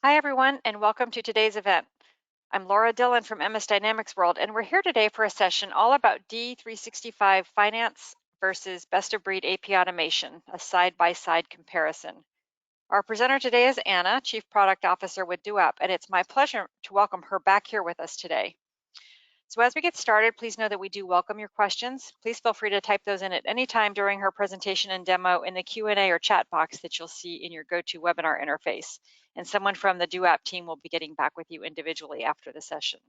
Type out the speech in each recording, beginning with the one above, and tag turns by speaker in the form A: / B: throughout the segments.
A: Hi, everyone, and welcome to today's event. I'm Laura Dillon from MS Dynamics World, and we're here today for a session all about D365 Finance versus best-of-breed AP automation, a side-by-side comparison. Our presenter today is Anna, Chief Product Officer with DoUp, and it's my pleasure to welcome her back here with us today. So as we get started, please know that we do welcome your questions. Please feel free to type those in at any time during her presentation and demo in the Q&A or chat box that you'll see in your GoToWebinar interface. And someone from the DoUp team will be getting back with you individually after the session.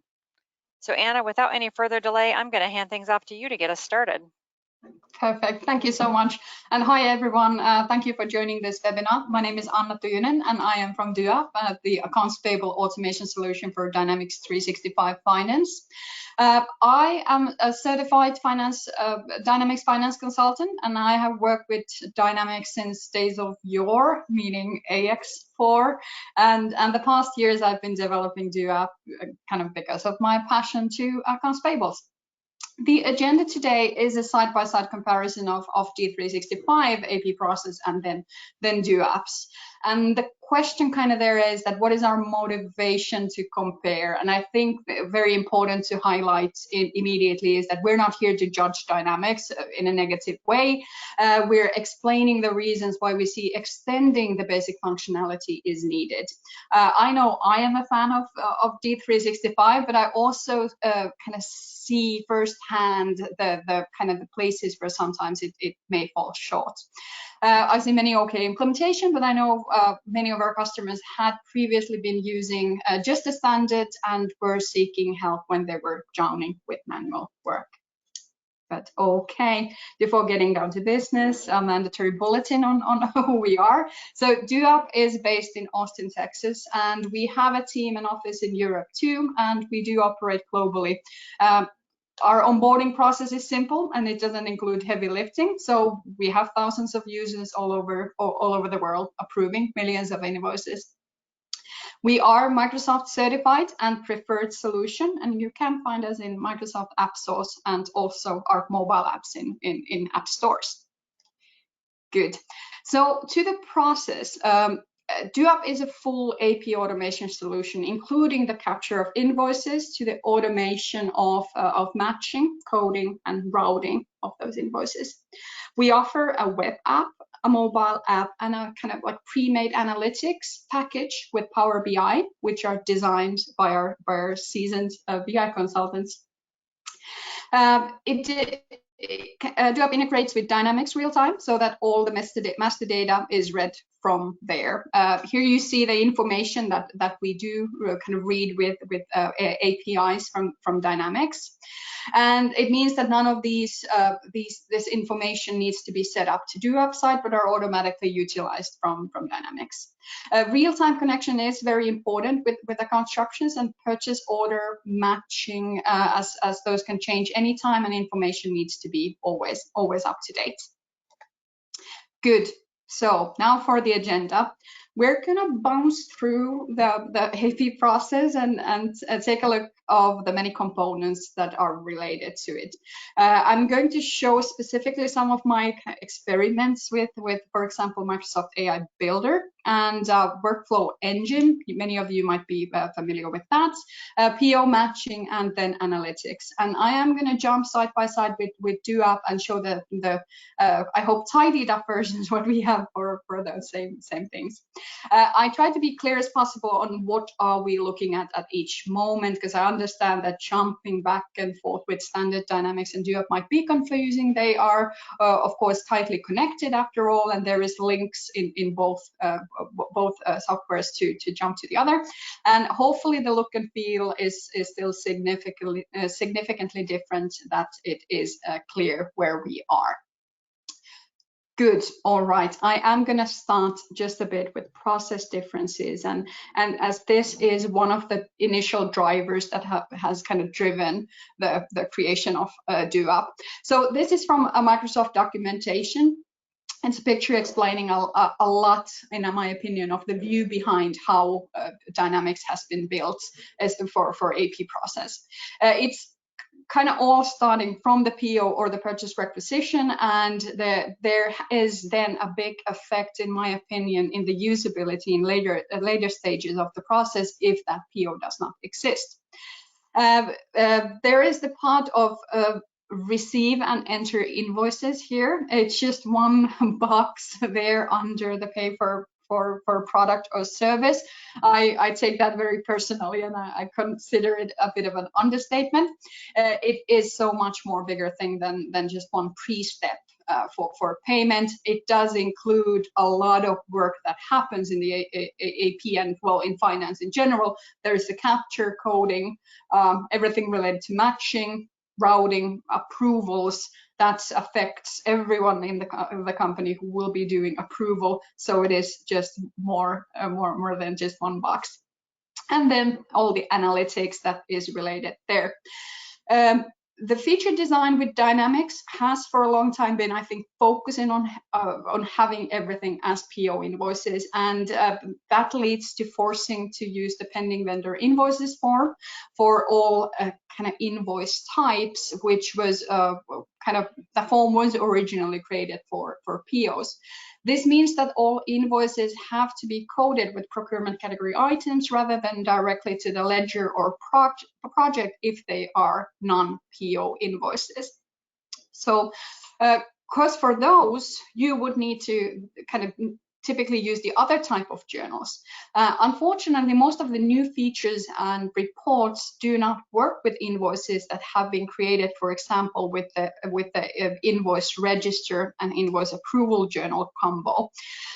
A: So Anna, without any further delay, I'm going to hand things off to you to get us started.
B: Perfect. Thank you so much. And hi, everyone. Thank you for joining this webinar. My name is Anna Tujunen, and I am from DoUp, the accounts payable automation solution for Dynamics 365 Finance. I am a certified Dynamics finance consultant, and I have worked with Dynamics since days of yore, meaning AX4. And the past years, I've been developing DoUp kind of because of my passion to accounts payables. The agenda today is a side-by-side comparison of D365 AP process and then DoUps. And the question kind of there is that what is our motivation to compare? And I think very important to highlight immediately is that we're not here to judge Dynamics in a negative way. We're explaining the reasons why we see extending the basic functionality is needed. I know I am a fan of D365, but I also kind of see firsthand the kind of the places where sometimes it may fall short. I've seen many okay implementation, but I know many of our customers had previously been using just the standard and were seeking help when they were drowning with manual work. But okay, before getting down to business, a mandatory bulletin on who we are. So DoUp is based in Austin, Texas, and we have a team and office in Europe too, and we do operate globally. Our onboarding process is simple and it doesn't include heavy lifting. So we have thousands of users all over the world approving millions of invoices. We are Microsoft certified and preferred solution, and you can find us in Microsoft App Stores and also our mobile apps in app stores. Good. So to the process, DoUp is a full AP automation solution, including the capture of invoices to the automation of matching, coding, and routing of those invoices. We offer a web app, a mobile app, and a kind of like pre-made analytics package with Power BI, which are designed by our seasoned BI consultants. DoUp integrates with Dynamics real-time so that all the master data is read from there. Here you see the information that we do kind of read with APIs from Dynamics. And it means that none of this information needs to be set up to DoUp side, but are automatically utilized from Dynamics. Real-time connection is very important with account structures and purchase order matching, as those can change anytime and information needs to be always up to date. Good. So now for the agenda. We're gonna bounce through the AP process and take a look of the many components that are related to it. I'm going to show specifically some of my experiments with for example, Microsoft AI Builder and Workflow Engine. Many of you might be familiar with that. PO matching and then analytics. And I am going to jump side by side with DoUp and show the I hope tidied up versions what we have for those same things. I try to be clear as possible on what are we looking at each moment, because I understand that jumping back and forth with standard Dynamics and DoUp might be confusing. They are, of course, tightly connected after all, and there is links in both softwares to jump to the other. And hopefully the look and feel is still significantly different, that it is clear where we are. Good. All right. I am going to start just a bit with process differences, and as this is one of the initial drivers that has kind of driven the creation of DoUp. So this is from a Microsoft documentation. It's a picture explaining a lot, in my opinion, of the view behind how Dynamics has been built as for AP process. It's kind of all starting from the PO or the purchase requisition, and there is then a big effect, in my opinion, in the usability in later stages of the process if that PO does not exist. There is the part of receive and enter invoices here. It's just one box there under the pay for product or service. I take that very personally, and I consider it a bit of an understatement. It is so much more bigger thing than just one pre-step for payment. It does include a lot of work that happens in the AP and, well, in finance in general. There's the capture coding, everything related to matching, routing, approvals. That affects everyone in the company who will be doing approval. So it is just more than just one box. And then all the analytics that is related there. The feature design with Dynamics has for a long time been, I think, focusing on having everything as PO invoices, and that leads to forcing to use the pending vendor invoices form for all kind of invoice types, which was kind of the form was originally created for POs. This means that all invoices have to be coded with procurement category items rather than directly to the ledger or project if they are non-PO invoices. So, because for those, you would need to kind of typically use the other type of journals. Unfortunately, most of the new features and reports do not work with invoices that have been created, for example, with the invoice register and invoice approval journal combo.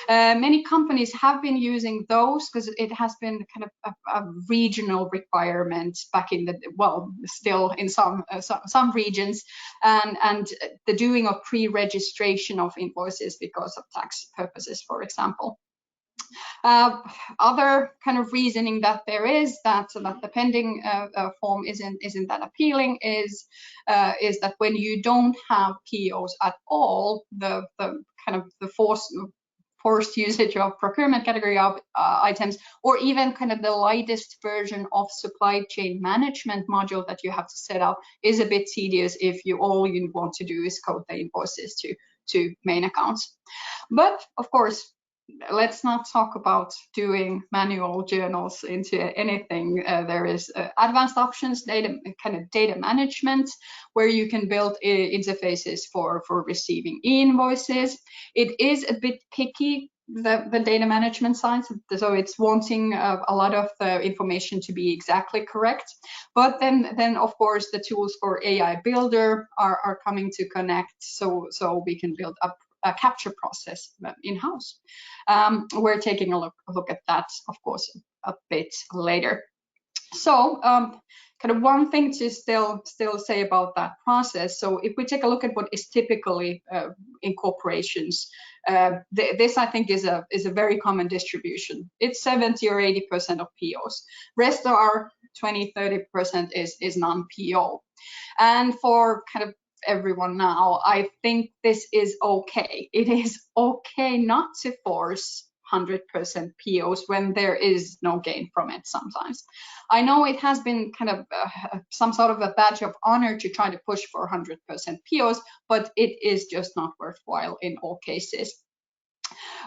B: Many companies have been using those because it has been kind of a regional requirement back in the, well, still in some regions, and the doing of pre-registration of invoices because of tax purposes, for example. Other kind of reasoning that there is that the pending form isn't that appealing is that when you don't have POs at all, the kind of the forced usage of procurement category items, or even kind of the lightest version of supply chain management module that you have to set up is a bit tedious if all you want to do is code the invoices to main accounts. But of course, let's not talk about doing manual journals into anything. There is advanced options, data management, where you can build interfaces for receiving invoices. It is a bit picky, the data management side, so it's wanting a lot of the information to be exactly correct. But then of course the tools for AI Builder are coming to connect, so we can build up a capture process in-house. We're taking a look at that, of course, a bit later. So kind of one thing to still say about that process. So if we take a look at what is typically in corporations, this I think is a very common distribution. It's 70 or 80% of POs. Rest are 20-30% is non-PO. And for kind of everyone now, I think this is okay. It is okay not to force 100% POs when there is no gain from it sometimes. I know it has been kind of some sort of a badge of honor to try to push for 100% POs, but it is just not worthwhile in all cases.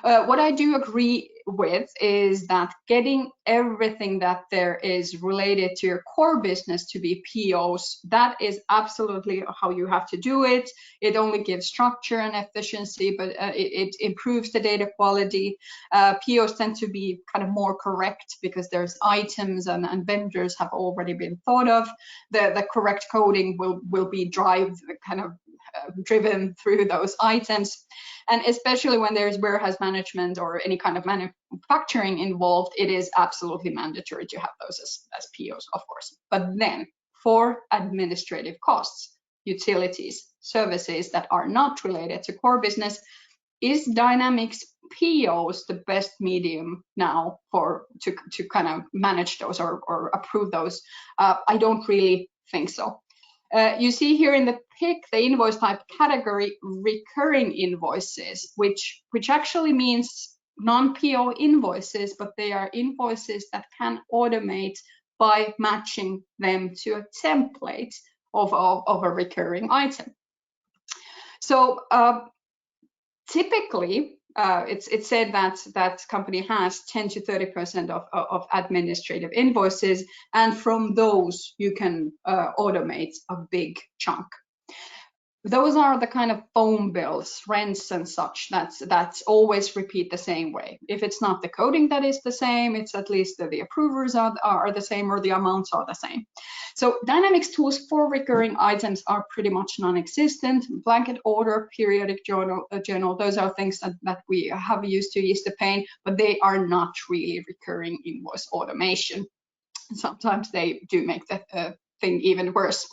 B: What I do agree with is that getting everything that there is related to your core business to be POs, that is absolutely how you have to do it. It only gives structure and efficiency, but it improves the data quality. POs tend to be kind of more correct because there's items and vendors have already been thought of. The correct coding will be driven through those items. And especially when there's warehouse management or any kind of manufacturing involved, it is absolutely mandatory to have those as POs, of course. But then for administrative costs, utilities, services that are not related to core business, is Dynamics POs the best medium now to kind of manage those or approve those? I don't really think so. You see here in the pick the invoice type category recurring invoices, which actually means non-PO invoices, but they are invoices that can automate by matching them to a template of a recurring item. So typically, it's said that company has 10 to 30% of administrative invoices, and from those you can automate a big chunk. Those are the kind of phone bills, rents and such that's always repeat the same way. If it's not the coding that is the same, it's at least the approvers are the same, or the amounts are the same. So Dynamics tools for recurring items are pretty much non-existent. Blanket order, periodic journal, those are things that we have used to ease the pain, but they are not really recurring invoice automation. Sometimes they do make the thing even worse.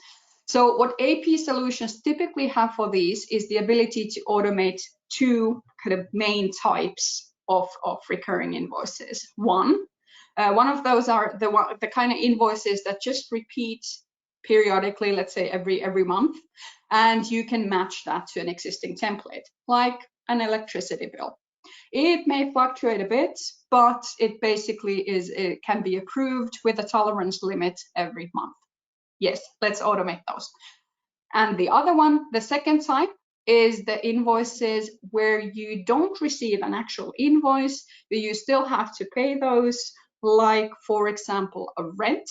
B: So what AP solutions typically have for these is the ability to automate two kind of main types of recurring invoices. One of those are the kind of invoices that just repeat periodically, let's say every month, and you can match that to an existing template, like an electricity bill. It may fluctuate a bit, but it basically it can be approved with a tolerance limit every month. Yes, let's automate those. And the other one, the second type, is the invoices where you don't receive an actual invoice, but you still have to pay those, like, for example, a rent.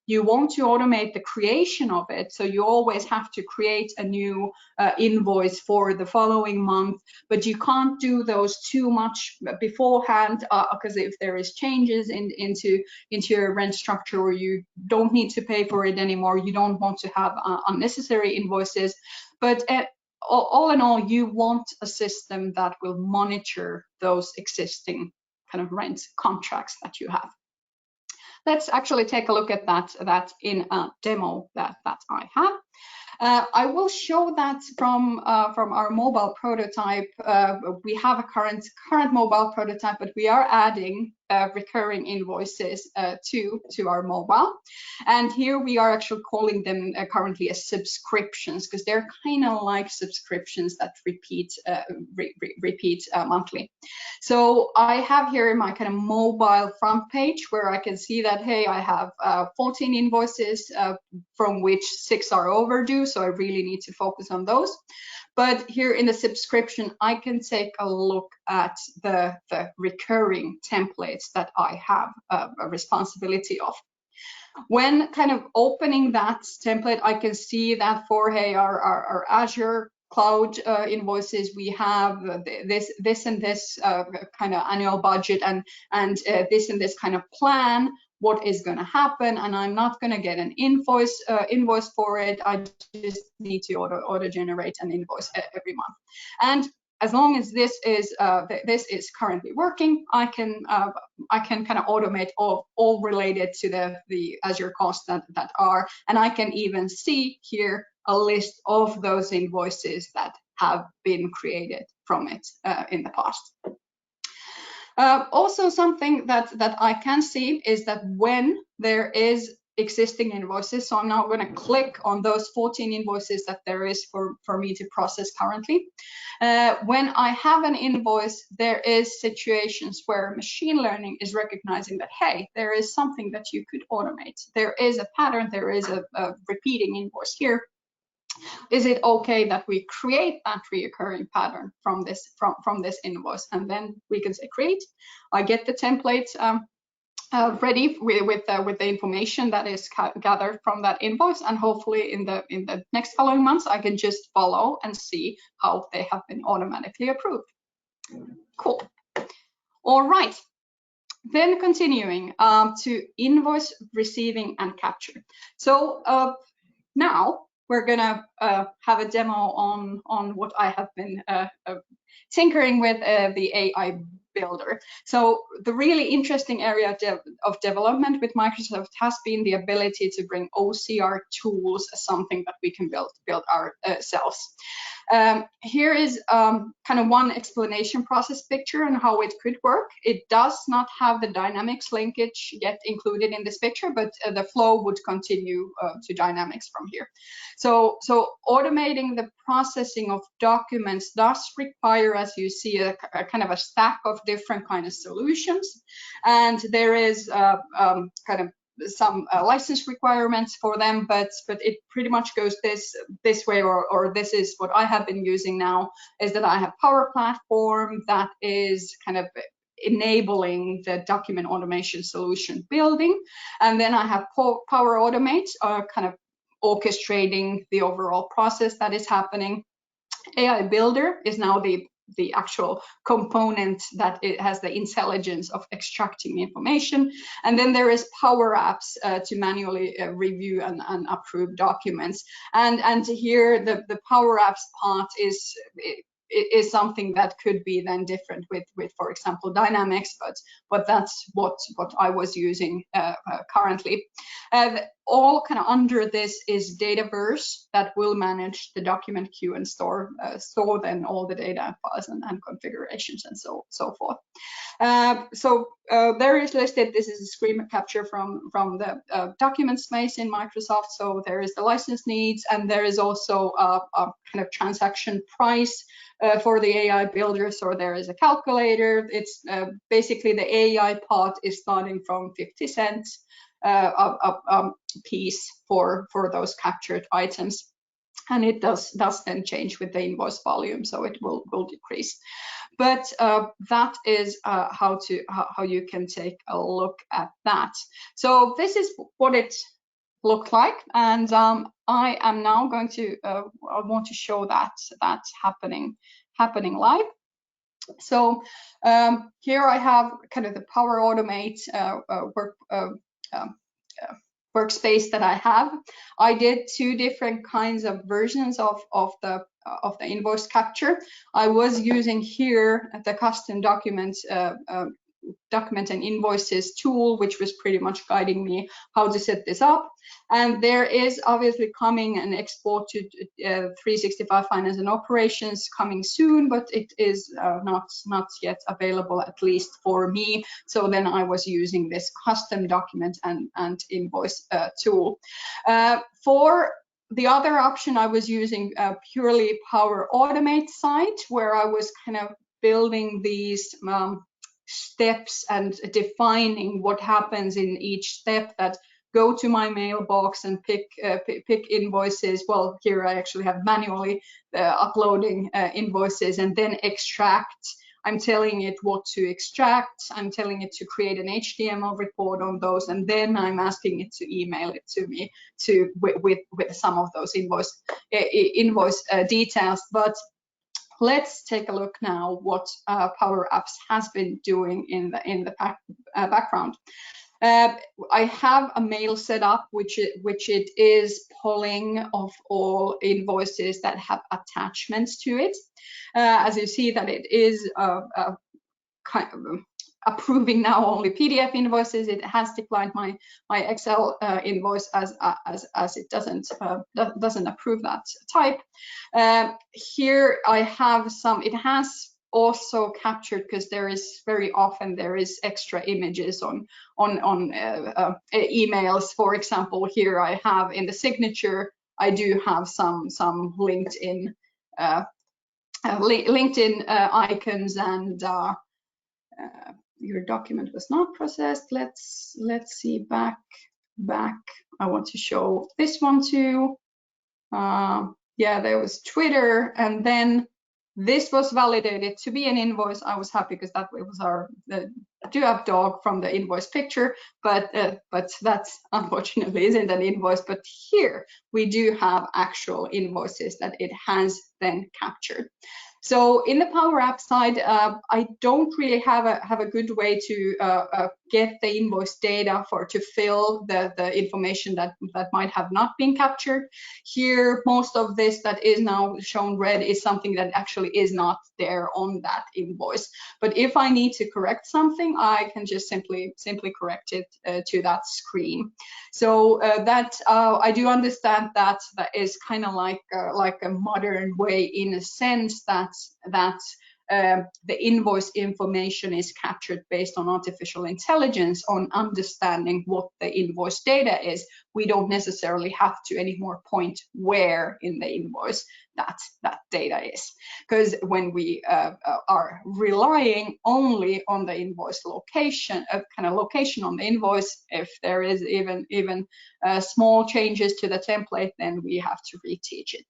B: You want to automate the creation of it, so you always have to create a new invoice for the following month, but you can't do those too much beforehand, because if there is changes into your rent structure, or you don't need to pay for it anymore, you don't want to have unnecessary invoices. But all in all, you want a system that will monitor those existing kind of rent contracts that you have. Let's actually take a look at that in a demo that I have. I will show that from our mobile prototype. We have a current mobile prototype, but we are adding recurring invoices to our mobile. And here we are actually calling them currently as subscriptions, because they're kind of like subscriptions that repeat monthly. So I have here my kind of mobile front page where I can see that, hey, I have 14 invoices from which 6 are overdue, so I really need to focus on those. But here in the subscription, I can take a look at the recurring templates that I have a responsibility of. When kind of opening that template, I can see that for, hey, our Azure cloud invoices, we have this and this kind of annual budget, and this and this kind of plan, what is going to happen, and I'm not going to get an invoice for it. I just need to auto generate an invoice every month. And as long as this is currently working, I can kind of automate all related to the Azure costs that are, and I can even see here a list of those invoices that have been created from it in the past. Also, something that I can see is that when there is existing invoices, so I'm now going to click on those 14 invoices that there is for me to process currently. When I have an invoice, there is situations where machine learning is recognizing that, hey, there is something that you could automate. There is a pattern, there is a repeating invoice here. Is it okay that we create that recurring pattern from this invoice? And then we can say create. I get the template ready with the information that is gathered from that invoice, and hopefully in the next following months I can just follow and see how they have been automatically approved. Cool. All right. Then continuing to invoice receiving and capture. So now we're gonna have a demo on what I have been tinkering with the AI builder. So the really interesting area of development with Microsoft has been the ability to bring OCR tools as something that we can build ourselves. Here is kind of one explanation process picture and how it could work. It does not have the Dynamics linkage yet included in this picture, but the flow would continue to Dynamics from here. So automating the processing of documents does require, as you see, a kind of a stack of different kind of solutions, and there is kind of license requirements for them, but it pretty much goes this way, or this is what I have been using now, is that I have Power Platform that is kind of enabling the document automation solution building, and then I have Power Automate, kind of orchestrating the overall process that is happening. AI Builder is now the actual component that it has the intelligence of extracting information. And then there is Power Apps to manually review and approve documents. And here the Power Apps part is something that could be then different with for example, Dynamics, but that's what I was using currently. All kind of under this is Dataverse that will manage the document queue and store then all the data files and configurations and so forth. There is listed, this is a screen capture from the document space in Microsoft. So there is the license needs, and there is also a kind of transaction price for the AI builder. So there is a calculator. It's basically the AI part is starting from 50 cents a piece for those captured items. And it does then change with the invoice volume, so it will decrease. But that is how you can take a look at that. So this is what it looked like, and I am now going to I want to show that happening live. So here I have kind of the Power Automate workspace that I have. I did 2 different kinds of versions of the invoice capture. I was using here the custom document and invoices tool, which was pretty much guiding me how to set this up. And there is obviously coming an export to 365 Finance and Operations coming soon, but it is not yet available, at least for me. So then I was using this custom document and invoice tool. For the other option, I was using purely Power Automate site, where I was kind of building these steps and defining what happens in each step, that go to my mailbox and pick invoices. Well, here I actually have manually uploading invoices, and then extract. I'm telling it what to extract. I'm telling it to create an HTML report on those, and then I'm asking it to email it to me with some of those invoice details. But let's take a look now what Power Apps has been doing in the background. I have a mail set up, which it is pulling of all invoices that have attachments to it. As you see that it is kind of approving now only PDF invoices. It has declined my Excel invoice as it doesn't approve that type. Here I have some. It has also captured, because there is very often extra images on emails. For example, here I have in the signature, I do have some LinkedIn icons, and your document was not processed. Let's see back. I want to show this one too. Yeah, there was Twitter, and then this was validated to be an invoice. I was happy because that was the Duap dog from the invoice picture, but that unfortunately isn't an invoice. But here we do have actual invoices that it has then captured. So in the Power App side, I don't really have a good way to get the invoice data to fill the information that might have not been captured. Here, most of this that is now shown red is something that actually is not there on that invoice. But if I need to correct something, I can just simply correct it to that screen. So that I do understand that is kind of like a modern way, in a sense that the invoice information is captured based on artificial intelligence on understanding what the invoice data is. We don't necessarily have to anymore point where in the invoice that data is, because when we are relying only on the invoice location, kind of location on the invoice, if there is even small changes to the template, then we have to reteach it.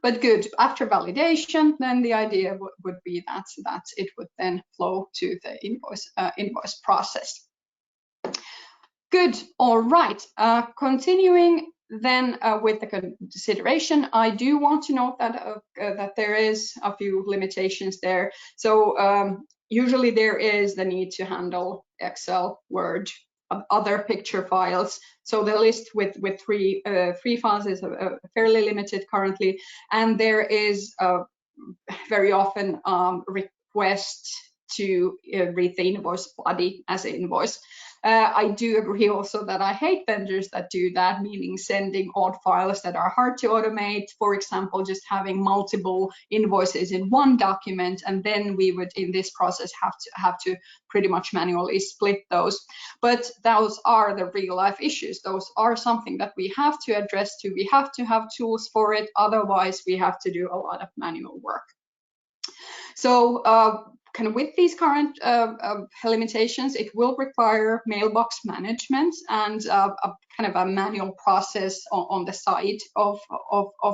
B: But good, after validation, then the idea would be that it would then flow to the invoice process. Good, all right. Continuing then with the consideration, I do want to note that there is a few limitations there. So usually there is the need to handle Excel, Word, other picture files. So the list with three files is fairly limited currently, and there is very often request to read the invoice body as an invoice. I do agree also that I hate vendors that do that, meaning sending odd files that are hard to automate. For example, just having multiple invoices in one document, and then we would in this process have to pretty much manually split those. But those are the real life issues. Those are something that we have to address to. We have to have tools for it. Otherwise, we have to do a lot of manual work. So kind of with these current limitations, it will require mailbox management and kind of a manual process on the side of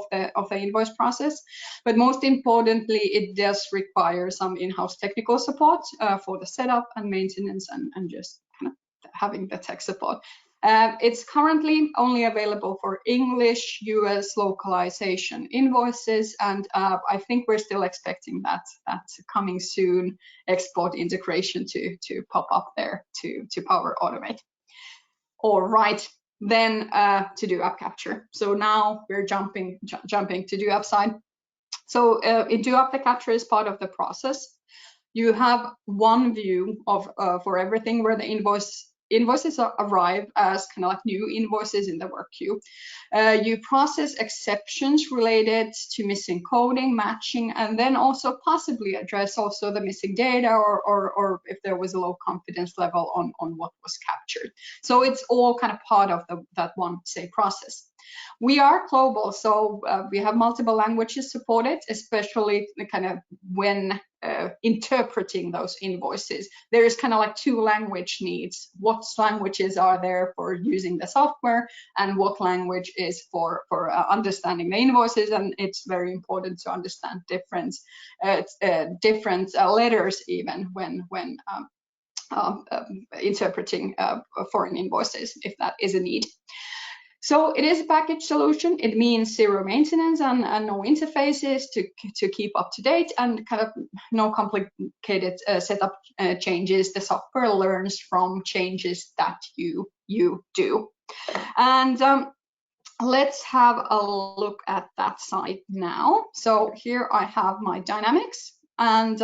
B: the invoice process. But most importantly, it does require some in-house technical support for the setup and maintenance and just kind of having the tech support. It's currently only available for English, US localization invoices, and I think we're still expecting that coming soon export integration to pop up there to Power Automate. All right, then to do app capture. So now we're jumping to do app side. So in do app, the capture is part of the process. You have one view of for everything where the invoices arrive as kind of like new invoices in the work queue. You process exceptions related to missing coding, matching, and then also possibly address also the missing data or if there was a low confidence level on what was captured. So it's all kind of part of that one, say, process. We are global, so we have multiple languages supported, especially kind of when interpreting those invoices. There is kind of like two language needs. What languages are there for using the software, and what language is for understanding the invoices? And it's very important to understand different letters even when interpreting foreign invoices, if that is a need. So it is a package solution. It means zero maintenance and no interfaces to keep up to date, and kind of no complicated setup changes. The software learns from changes that you do. And let's have a look at that side now. So here I have my Dynamics, and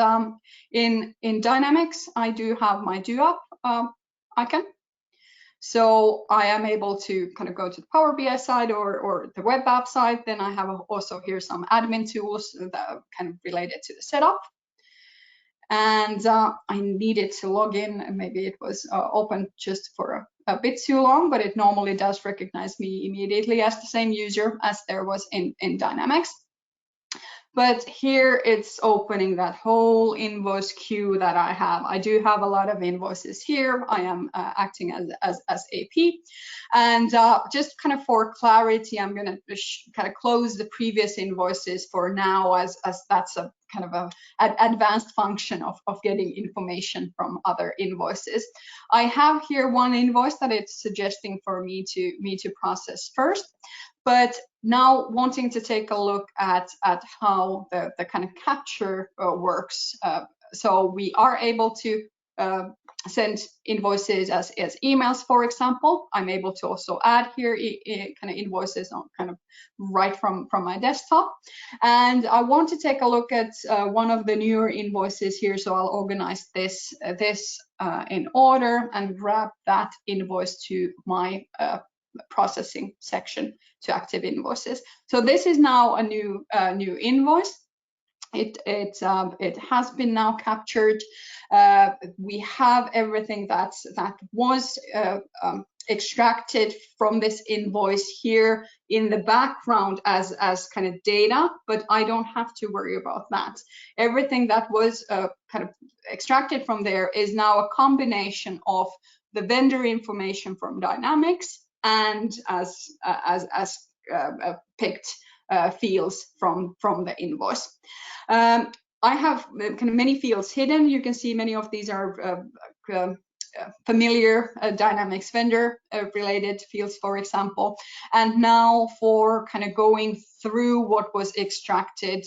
B: in Dynamics I do have my do app icon. So I am able to kind of go to the Power BI side or the web app side. Then I have also here some admin tools that are kind of related to the setup. And I needed to log in, and maybe it was open just for a bit too long, but it normally does recognize me immediately as the same user as there was in Dynamics. But here it's opening that whole invoice queue that I have. I do have a lot of invoices here. I am acting as AP. And just kind of for clarity, I'm going to kind of close the previous invoices for now, as that's a kind of an advanced function of getting information from other invoices. I have here one invoice that it's suggesting for me to process first. But now wanting to take a look at how the kind of capture works. So we are able to send invoices as emails, for example. I'm able to also add here kind of invoices on kind of right from my desktop. And I want to take a look at one of the newer invoices here. So I'll organize this in order and grab that invoice to my processing section to active invoices. So this is now a new invoice. it has been now captured. We have everything that was extracted from this invoice here in the background as kind of data, but I don't have to worry about that. Everything that was kind of extracted from there is now a combination of the vendor information from Dynamics and as picked fields from the invoice. I have kind of many fields hidden. You can see many of these are familiar Dynamics vendor related fields, for example. And now for kind of going through what was extracted,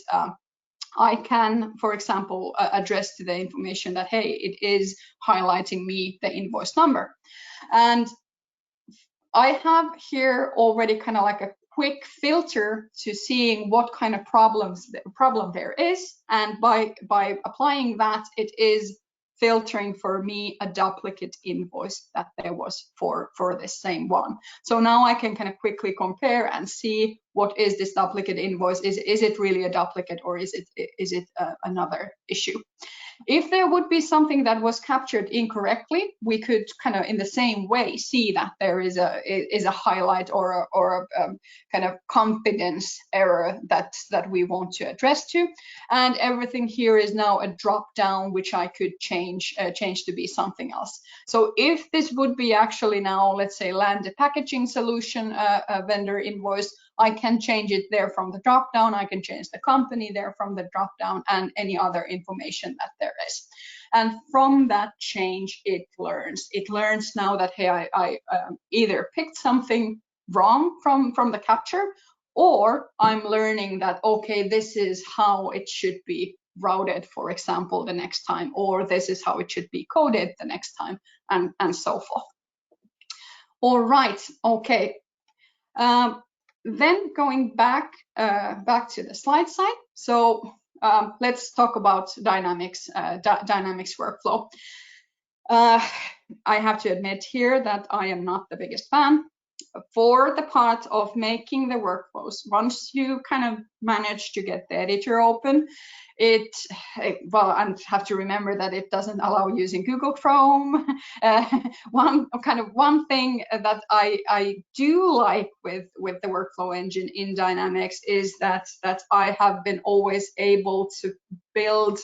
B: I can, for example, address to the information that, hey, it is highlighting me the invoice number. And I have here already kind of like a quick filter to seeing what kind of problem there is. And by applying that, it is filtering for me a duplicate invoice that there was for this same one. So now I can kind of quickly compare and see what is this duplicate invoice. Is it really a duplicate, or is it another issue? If there would be something that was captured incorrectly, we could kind of in the same way see that there is a highlight or a kind of confidence error that we want to address to. And everything here is now a drop down, which I could change to be something else. So if this would be actually now, let's say, land a packaging solution vendor invoice, I can change it there from the drop down. I can change the company there from the drop down and any other information that there is. And from that change, it learns. It learns now that, hey, I either picked something wrong from the capture, or I'm learning that, okay, this is how it should be routed, for example, the next time, or this is how it should be coded the next time, and so forth. All right, okay. Then going back to the slide side. So let's talk about Dynamics workflow. I have to admit here that I am not the biggest fan. For the part of making the workflows, once you kind of manage to get the editor open, well, I have to remember that it doesn't allow using Google Chrome. One thing that I do like with the workflow engine in Dynamics is that I have been always able to build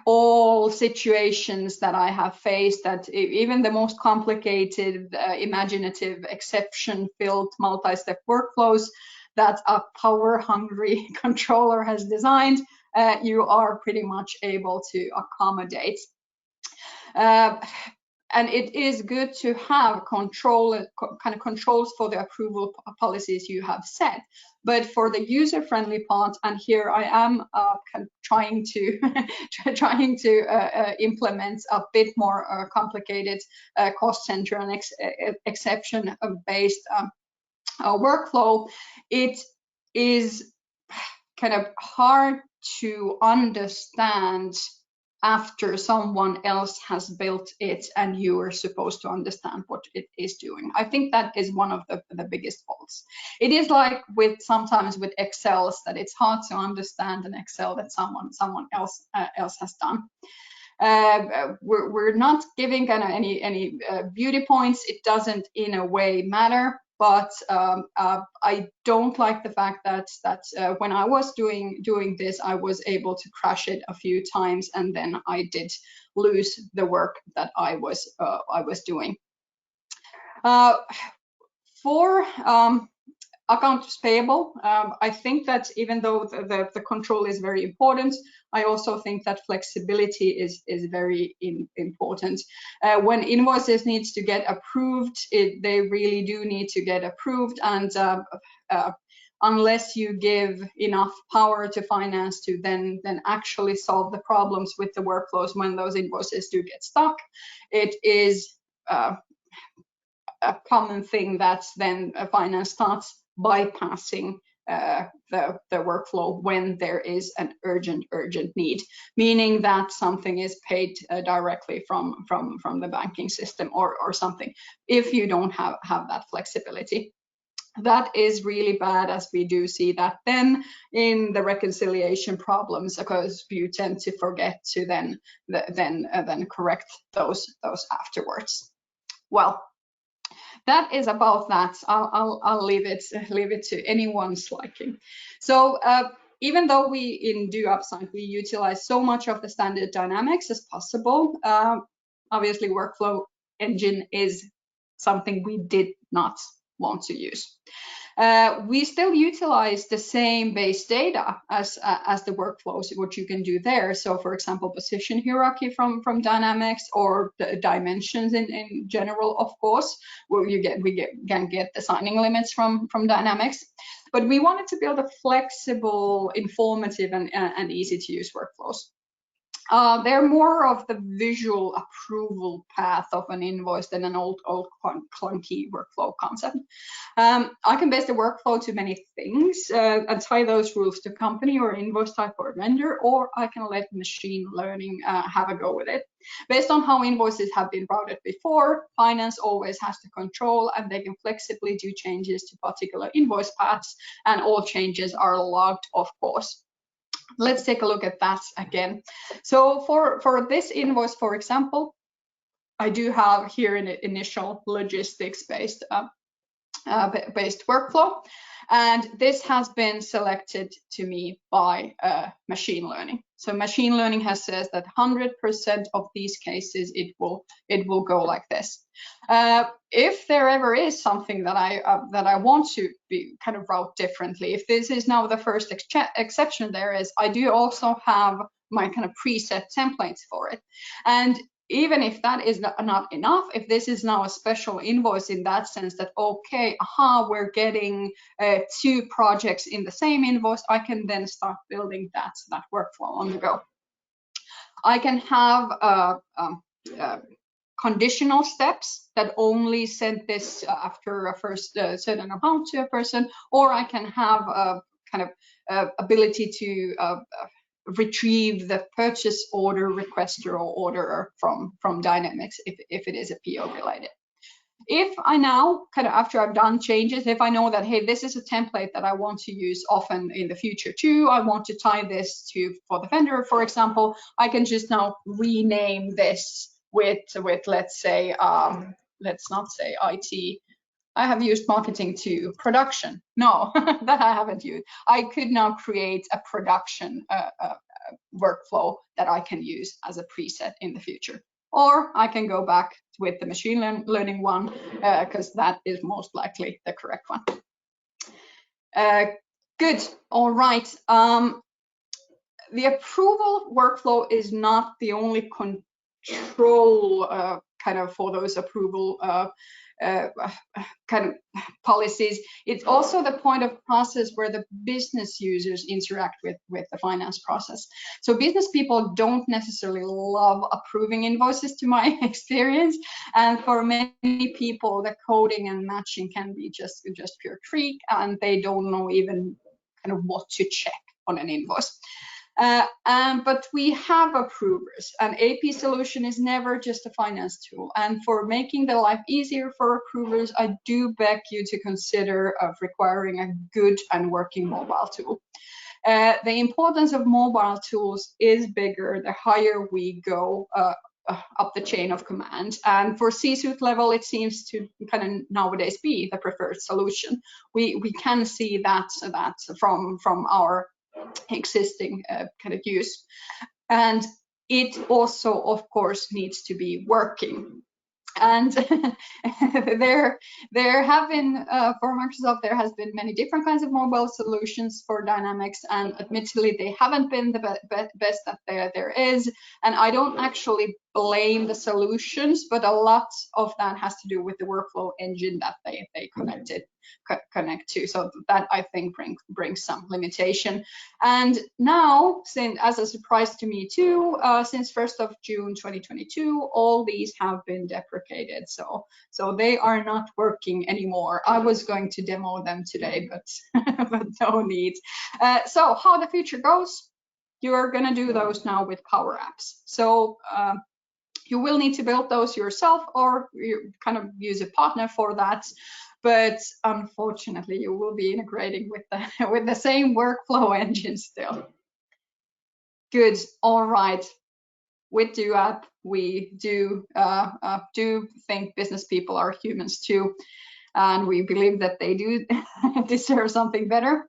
B: all situations that I have faced, that even the most complicated, imaginative, exception-filled multi-step workflows that a power-hungry controller has designed, you are pretty much able to accommodate. And it is good to have controls for the approval policies you have set. But for the user-friendly part, and here I am kind of trying to implement a bit more complicated cost center and exception-based workflow, it is kind of hard to understand after someone else has built it and you are supposed to understand what it is doing. I think that is one of the biggest faults. It is like sometimes with Excels, that it's hard to understand an Excel that someone else has done. We're not giving kind of any beauty points. It doesn't in a way matter. But I don't like the fact that when I was doing this, I was able to crash it a few times, and then I did lose the work that I was doing. For accounts payable, I think that even though the control is very important, I also think that flexibility is very important. When invoices needs to get approved, they really do need to get approved, and unless you give enough power to finance to then actually solve the problems with the workflows when those invoices do get stuck, it is a common thing that then finance starts bypassing the workflow when there is an urgent need, meaning that something is paid directly from the banking system or something, if you don't have that flexibility. That is really bad, as we do see that then in the reconciliation problems, because you tend to forget to then correct those afterwards. Well, that is about that. I'll leave it to anyone's liking. So even though we in Do Upside we utilize so much of the standard dynamics as possible, obviously workflow engine is something we did not want to use. We still utilize the same base data as the workflows, what you can do there. So for example, position hierarchy from Dynamics, or the dimensions in general, of course, where we can get the signing limits from Dynamics. But we wanted to build a flexible, informative, and easy to use workflows. They're more of the visual approval path of an invoice than an old clunky workflow concept. I can base the workflow to many things and tie those rules to company or invoice type or vendor, or I can let machine learning have a go with it. Based on how invoices have been routed before, finance always has to control, and they can flexibly do changes to particular invoice paths, and all changes are logged, of course. Let's take a look at that again. So for this invoice, for example, I do have here an initial logistics-based workflow, and this has been selected to me by machine learning. So machine learning has said that 100% of these cases it will go like this. If there ever is something that I want to be kind of route differently, if this is now the first exception, there is, I do also have my kind of preset templates for it. And even if that is not enough, if this is now a special invoice in that sense that, okay, we're getting 2 projects in the same invoice, I can then start building that workflow on the go. I can have conditional steps that only send this after a first certain amount to a person, or I can have a kind of ability to retrieve the purchase order requester or orderer from Dynamics if it is a PO related. If I now, kind of after I've done changes, if I know that, hey, this is a template that I want to use often in the future too, I want to tie this to for the vendor, for example, I can just now rename this with let's say, let's not say IT. I have used marketing to production. No, that I haven't used. I could now create a production workflow that I can use as a preset in the future. Or I can go back with the machine learning one, because that is most likely the correct one. Good, all right. The approval workflow is not the only control kind of for those approval kind of policies. It's also the point of process where the business users interact with the finance process. So business people don't necessarily love approving invoices, to my experience, and for many people the coding and matching can be just pure treat, and they don't know even kind of what to check on an invoice. But we have approvers. An AP solution is never just a finance tool. And for making the life easier for approvers, I do beg you to consider requiring a good and working mobile tool. The importance of mobile tools is bigger the higher we go up the chain of command. And for C-suite level, it seems to kind of nowadays be the preferred solution. We can see that from our existing kind of use, and it also of course needs to be working. And there have been for Microsoft, there has been many different kinds of mobile solutions for Dynamics, and admittedly they haven't been the best that there is, and I don't actually blame the solutions, but a lot of that has to do with the workflow engine that they connect to. So that I think brings some limitation. And now, as a surprise to me too, since 1st of June 2022, all these have been deprecated. So they are not working anymore. I was going to demo them today, but but no need. So how the future goes, you are going to do those now with Power Apps. So You will need to build those yourself, or you kind of use a partner for that. But unfortunately, you will be integrating with the with the same workflow engine still. Good. All right. With DoApp, we do think business people are humans too, and we believe that they do deserve something better,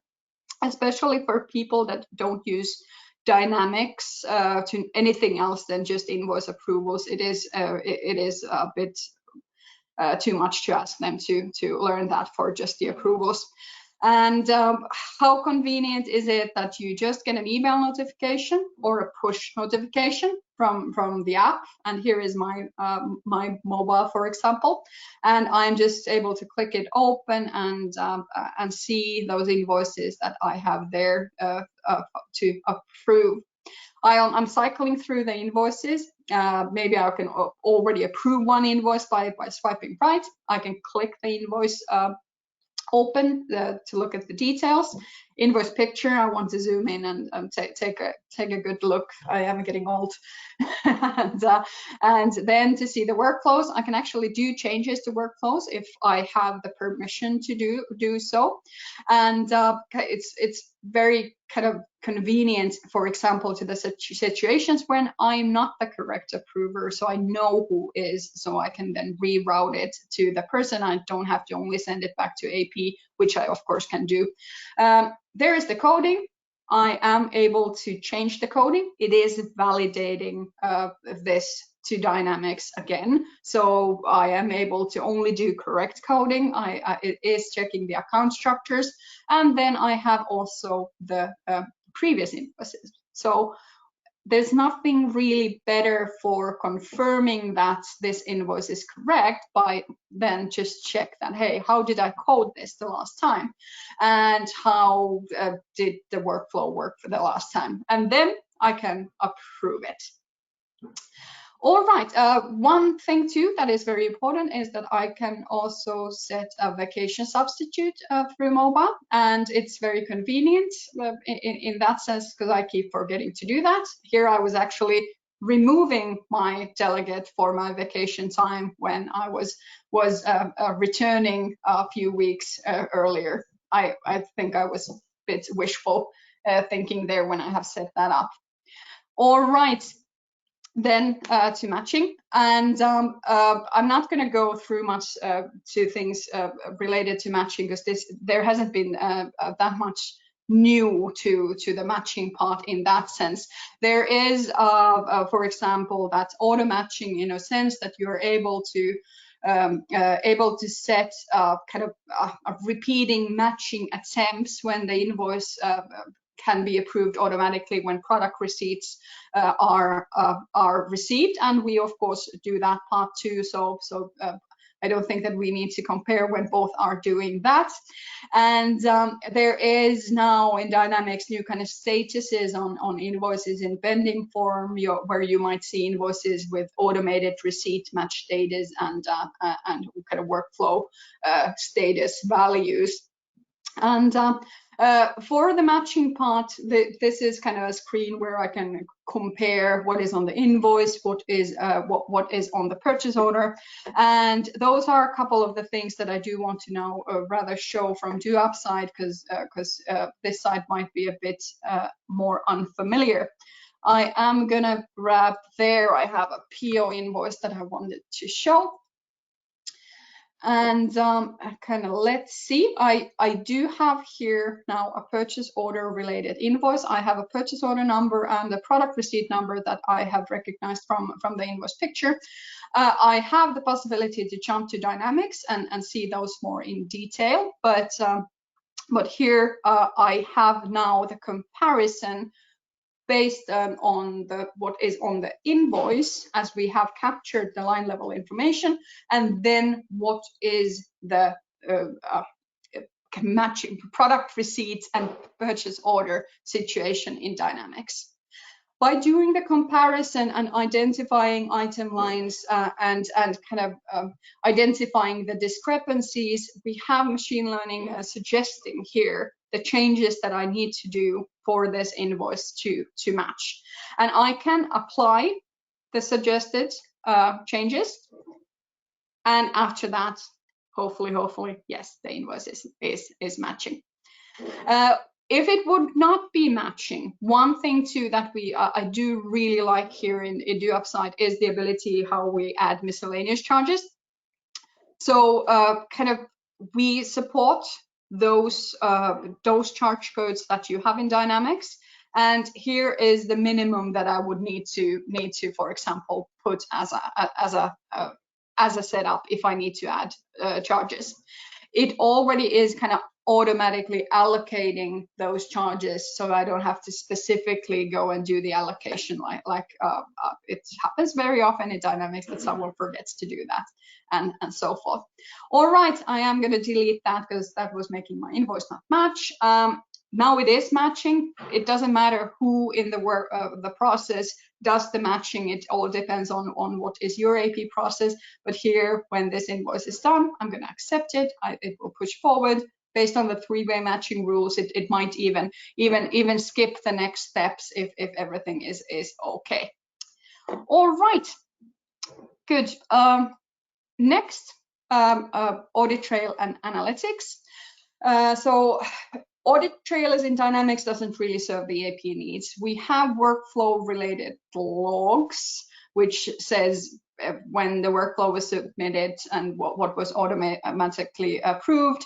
B: especially for people that don't use Dynamics to anything else than just invoice approvals. It is a bit too much to ask them to learn that for just the approvals. And how convenient is it that you just get an email notification or a push notification from the app? And here is my my mobile, for example, and I'm just able to click it open and see those invoices that I have there to approve. I'm cycling through the invoices. Maybe I can already approve one invoice by swiping right. I can click the invoice open to look at the details. Invoice picture, I want to zoom in and take a good look. I am getting old. and then to see the workflows, I can actually do changes to workflows if I have the permission to do so. And it's very kind of convenient, for example, to the situations when I'm not the correct approver, so I know who is, so I can then reroute it to the person. I don't have to only send it back to AP, which I of course can do. There is the coding. I am able to change the coding. It is validating this to Dynamics again, so I am able to only do correct coding. It is checking the account structures, and then I have also the previous invoices. So there's nothing really better for confirming that this invoice is correct by then just check that, hey, how did I code this the last time? And how did the workflow work for the last time? And then I can approve it. All right, one thing too that is very important is that I can also set a vacation substitute through mobile, and it's very convenient in that sense, because I keep forgetting to do that. Here I was actually removing my delegate for my vacation time when I was returning a few weeks earlier. I think I was a bit wishful thinking there when I have set that up. All right. Then to matching, and I'm not going to go through much to things related to matching, because there hasn't been that much new to the matching part in that sense. There is, for example, that auto matching, in a sense that you're able to set kind of repeating matching attempts when the invoice can be approved automatically when product receipts are received, and we of course do that part too. So I don't think that we need to compare when both are doing that. And there is now in Dynamics new kind of statuses on invoices in pending form, where you might see invoices with automated receipt match status and kind of workflow status values. And for the matching part, this is kind of a screen where I can compare what is on the invoice, what is on the purchase order, and those are a couple of the things that I do want to now rather show from DoApp side, because this side might be a bit more unfamiliar. I am gonna grab there. I have a PO invoice that I wanted to show. And kind of let's see, I do have here now a purchase order related invoice. I have a purchase order number and a product receipt number that I have recognized from the invoice picture. I have the possibility to jump to Dynamics and see those more in detail, but here I have now the comparison based on what is on the invoice, as we have captured the line level information, and then what is the matching product receipts and purchase order situation in Dynamics. By doing the comparison and identifying item lines and kind of identifying the discrepancies, we have machine learning suggesting here the changes that I need to do for this invoice to match. And I can apply the suggested changes. And after that, hopefully, yes, the invoice is matching. If it would not be matching, one thing too that I do really like here in Do Upside is the ability how we add miscellaneous charges. So kind of we support those charge codes that you have in Dynamics. And here is the minimum that I would need to, for example, put as a setup if I need to add charges. It already is kind of automatically allocating those charges, so I don't have to specifically go and do the allocation like it happens very often in Dynamics that someone forgets to do that, and so forth. All right, I am going to delete that because that was making my invoice not match. Now it is matching. It doesn't matter who in the process does the matching. It all depends on what is your AP process. But here, when this invoice is done, I'm going to accept it. It will push forward. Based on the three-way matching rules, it might even skip the next steps if everything is okay. All right, good. Next, audit trail and analytics. So audit trailers in Dynamics doesn't really serve the AP needs. We have workflow related logs, which says when the workflow was submitted and what was automatically approved.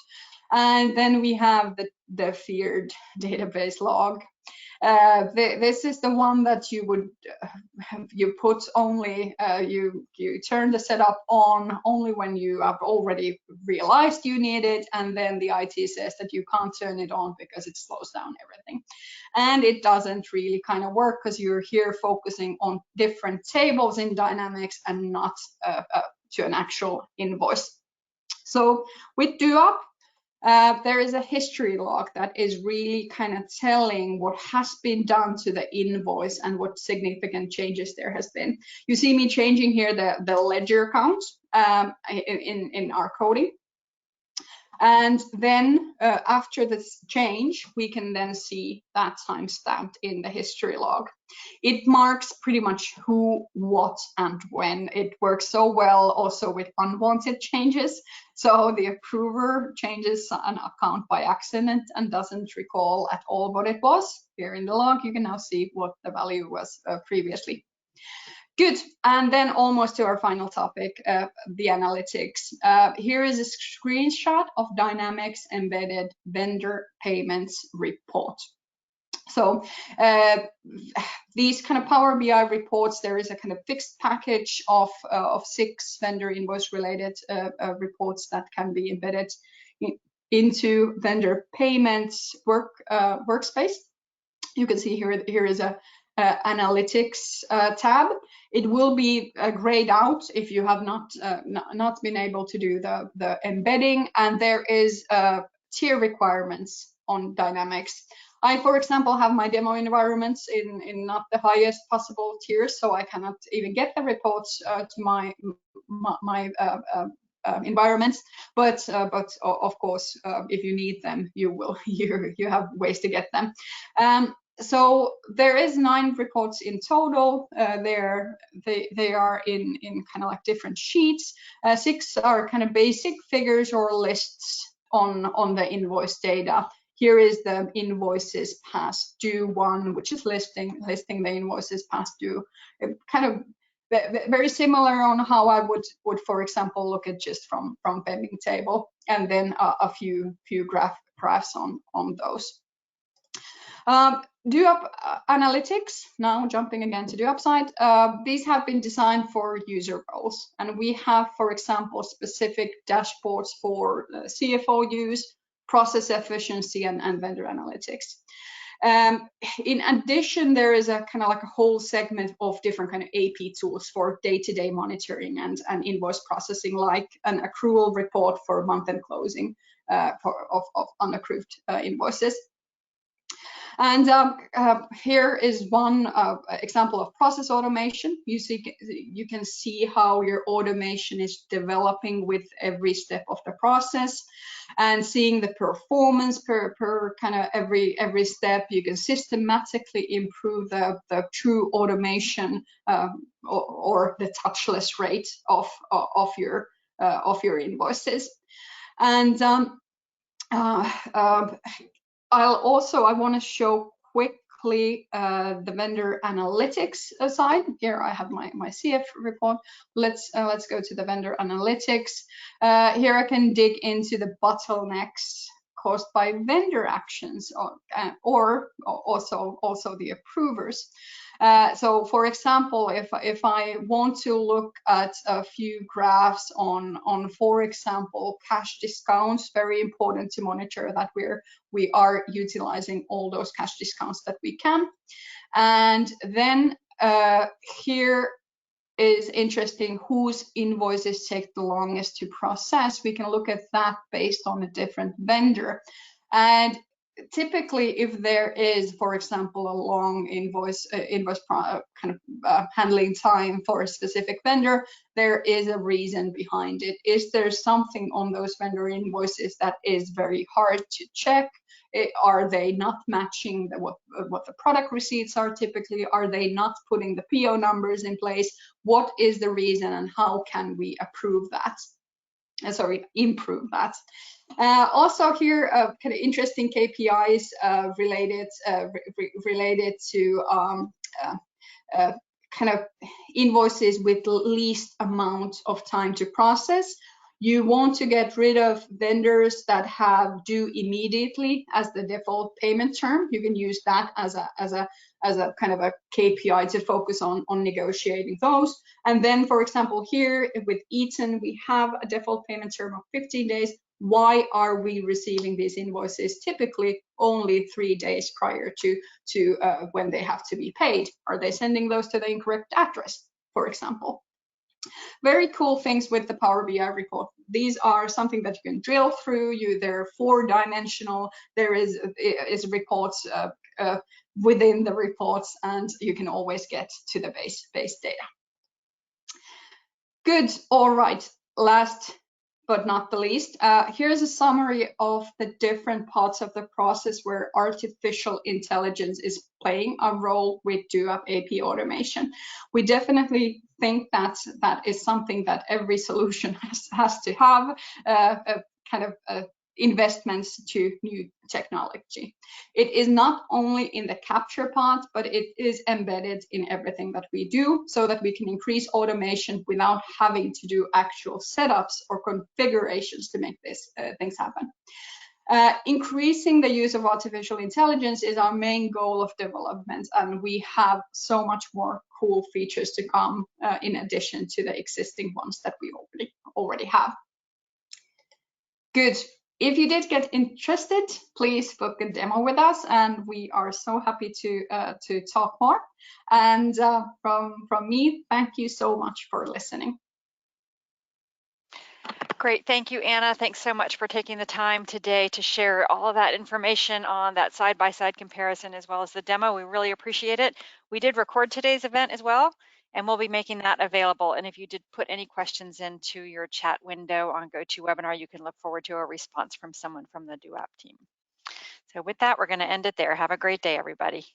B: And then we have the feared database log. This is the one that you would you put only you turn the setup on only when you have already realized you need it, and then the IT says that you can't turn it on because it slows down everything. And it doesn't really kind of work because you're here focusing on different tables in Dynamics and not to an actual invoice. So with DoUp, there is a history log that is really kind of telling what has been done to the invoice and what significant changes there has been. You see me changing here the ledger count in our coding. And then after this change, we can then see that timestamped in the history log. It marks pretty much who, what, and when. It works so well also with unwanted changes. So the approver changes an account by accident and doesn't recall at all what it was. Here in the log, you can now see what the value was previously. Good, and then almost to our final topic, the analytics. Here is a screenshot of Dynamics embedded vendor payments report. So these kind of Power BI reports, there is a kind of fixed package of 6 vendor invoice related reports that can be embedded into vendor payments workspace. You can see here is a analytics tab. It will be grayed out if you have not been able to do the embedding, and there is tier requirements on Dynamics. I, for example, have my demo environments in not the highest possible tiers, so I cannot even get the reports to my environments. But of course, if you need them, you have ways to get them. So there is 9 reports in total. They are in kind of like different sheets. 6 are kind of basic figures or lists on the invoice data. Here is the invoices past due one, which is listing the invoices past due. Kind of very similar on how I would for example look at just from pending table, and then a few graphs on those. DoUp analytics, now jumping again to DoUp side, these have been designed for user roles, and we have, for example, specific dashboards for CFO use, process efficiency, and vendor analytics. In addition, there is a kind of like a whole segment of different kind of AP tools for day-to-day monitoring and invoice processing, like an accrual report for month-end closing of unapproved invoices. And here is one example of process automation. You can see how your automation is developing with every step of the process, and seeing the performance per kind of every step. You can systematically improve the true automation or the touchless rate of your invoices. And I want to show quickly the vendor analytics side. Here I have my CF report. Let's go to the vendor analytics. Here I can dig into the bottlenecks caused by vendor actions, or also the approvers. So for example, if I want to look at a few graphs on for example, cash discounts, very important to monitor that we are utilizing all those cash discounts that we can. And then here is interesting, whose invoices take the longest to process. We can look at that based on a different vendor. And typically, if there is, for example, a long invoice handling time for a specific vendor, there is a reason behind it. Is there something on those vendor invoices that is very hard to check? Are they not matching what the product receipts are typically? Are they not putting the PO numbers in place? What is the reason, and how can we improve that? Also here, kind of interesting KPIs related to kind of invoices with least amount of time to process. You want to get rid of vendors that have due immediately as the default payment term. You can use that as a kind of a KPI to focus on negotiating those. And then, for example, here with Eaton, we have a default payment term of 15 days. Why are we receiving these invoices typically only 3 days prior to when they have to be paid? Are they sending those to the incorrect address, for example? Very cool things with the Power BI report. These are something that you can drill through. They're 4-dimensional. There is reports within the reports, and you can always get to the base data. Good. All right. Last but not the least, here's a summary of the different parts of the process where artificial intelligence is playing a role with DUAP AP automation. We definitely think that is something that every solution has to have, kind of investments to new technology. It is not only in the capture part, but it is embedded in everything that we do, so that we can increase automation without having to do actual setups or configurations to make this things happen. Increasing the use of artificial intelligence is our main goal of development, and we have so much more cool features to come in addition to the existing ones that we already have. Good. If you did get interested, please book a demo with us, and we are so happy to talk more. And from me, thank you so much for listening.
A: Great. Thank you, Anna. Thanks so much for taking the time today to share all of that information on that side-by-side comparison as well as the demo. We really appreciate it. We did record today's event as well, and we'll be making that available. And if you did put any questions into your chat window on GoToWebinar, you can look forward to a response from someone from the DUAP team. So with that, we're going to end it there. Have a great day, everybody.